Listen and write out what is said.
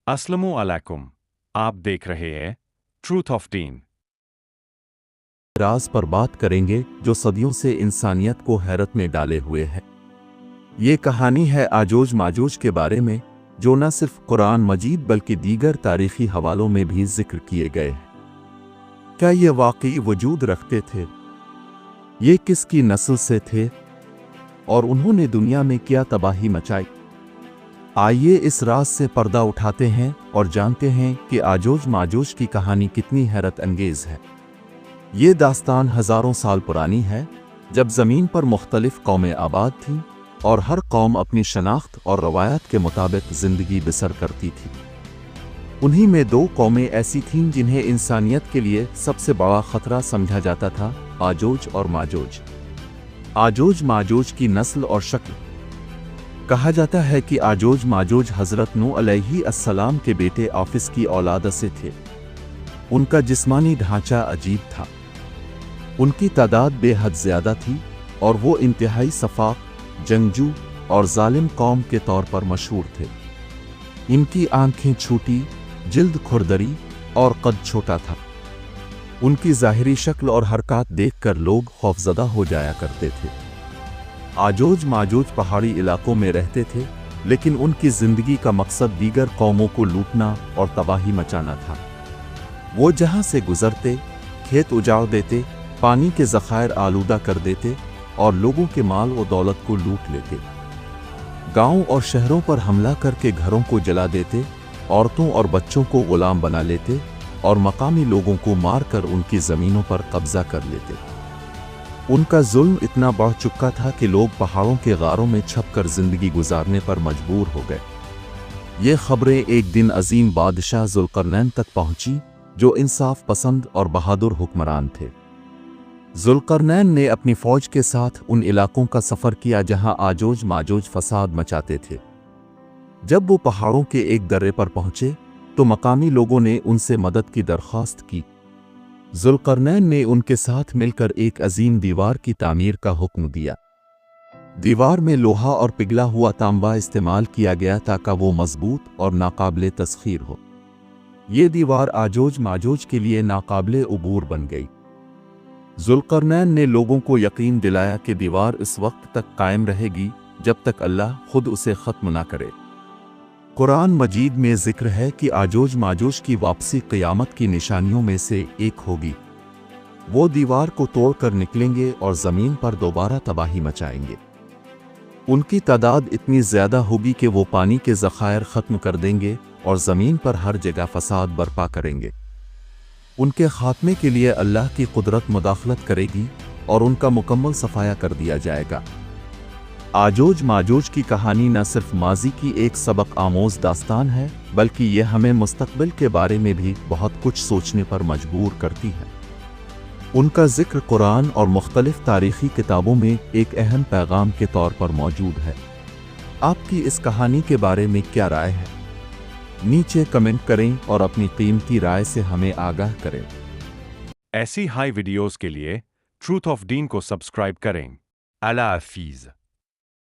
अस्सलामु अलैकुम। आप देख रहे हैं ट्रूथ ऑफ दीन। राज पर बात करेंगे जो सदियों से इंसानियत को हैरत में डाले हुए है। ये कहानी है आजोज माजोज के बारे में, जो न सिर्फ कुरान मजीद बल्कि दीगर तारीखी हवालों में भी जिक्र किए गए हैं। क्या ये वाकई वजूद रखते थे? ये किसकी नस्ल से थे और उन्होंने दुनिया में क्या तबाही मचाई? आइए इस राज से पर्दा उठाते हैं और जानते हैं कि आजोज माजोज की कहानी कितनी हैरत अंगेज है। ये दास्तान हजारों साल पुरानी है, जब ज़मीन पर मुख्तलिफ कौमें आबाद थीं और हर कौम अपनी शनाख्त और रवायत के मुताबिक ज़िंदगी बसर करती थी। उन्हीं में दो कौमें ऐसी थीं जिन्हें इंसानियत के लिए सबसे बड़ा ख़तरा समझा जाता था, आजोज और माजोज। आजोज माजोज की नस्ल और शक्ल। कहा जाता है कि आजोज माजोज हज़रत नूह अलैहिस्सलाम के बेटे आफिस की औलाद से थे। उनका जिस्मानी ढांचा अजीब था, उनकी तादाद बेहद ज़्यादा थी और वो इंतहाई सफाक, जंगजू और जालिम कौम के तौर पर मशहूर थे। इनकी आंखें छोटी, जिल्द खुरदरी और कद छोटा था। उनकी ज़ाहिरी शक्ल और हरकत देखकर लोग खौफज़दा हो जाया करते थे। आजोज माजोज पहाड़ी इलाकों में रहते थे, लेकिन उनकी ज़िंदगी का मकसद दीगर कौमों को लूटना और तबाही मचाना था। वो जहाँ से गुजरते खेत उजाड़ देते, पानी के ज़खायर आलूदा कर देते और लोगों के माल और दौलत को लूट लेते। गांव और शहरों पर हमला करके घरों को जला देते, औरतों और बच्चों को गुलाम बना लेते और मकामी लोगों को मारकर उनकी ज़मीनों पर कब्जा कर लेते। उनका जुल्म इतना बढ़ चुका था कि लोग पहाड़ों के गारों में छपकर ज़िंदगी गुजारने पर मजबूर हो गए। ये खबरें एक दिन अजीम बादशाह ज़ुल्करनैन तक पहुंची, जो इंसाफ पसंद और बहादुर हुक्मरान थे। ज़ुल्करनैन ने अपनी फ़ौज के साथ उन इलाकों का सफ़र किया जहां आजोज माजोज फसाद मचाते थे। जब वो पहाड़ों के एक दर्रे पर पहुंचे तो मकामी लोगों ने उनसे मदद की दरख्वास्त की। ज़ुल्करनैन ने उनके साथ मिलकर एक अजीम दीवार की तामीर का हुक्म दिया। दीवार में लोहा और पिघला हुआ तांबा इस्तेमाल किया गया ताकि वो मजबूत और नाकाबिले तस्खीर हो। ये दीवार आजोज माजोज के लिए नाकाबिले उबूर बन गई। ज़ुल्करनैन ने लोगों को यकीन दिलाया कि दीवार इस वक्त तक कायम रहेगी जब तक अल्लाह खुद उसे ख़त्म ना करे। कुरान मजीद में जिक्र है कि आजोज माजोज की वापसी क़यामत की निशानियों में से एक होगी। वो दीवार को तोड़कर निकलेंगे और ज़मीन पर दोबारा तबाही मचाएंगे। उनकी तादाद इतनी ज़्यादा होगी कि वो पानी के ज़खायर ख़त्म कर देंगे और ज़मीन पर हर जगह फसाद बर्पा करेंगे। उनके ख़ात्मे के लिए अल्लाह की कुदरत मुदाखलत करेगी और उनका मुकम्मल सफाया कर दिया जाएगा। आजोज माजोज की कहानी न सिर्फ माजी की एक सबक आमोज दास्तान है, बल्कि यह हमें मुस्तक़बिल के बारे में भी बहुत कुछ सोचने पर मजबूर करती है। उनका जिक्र कुरान और मुख्तलिफ तारीख़ी किताबों में एक अहम पैगाम के तौर पर मौजूद है। आपकी इस कहानी के बारे में क्या राय है? नीचे कमेंट करें और अपनी कीमती राय से हमें आगाह करें। ऐसी हाई वीडियोस के लिए ट्रूथ ऑफ दीन को सब्सक्राइब करें। अल्लाह हाफिज़।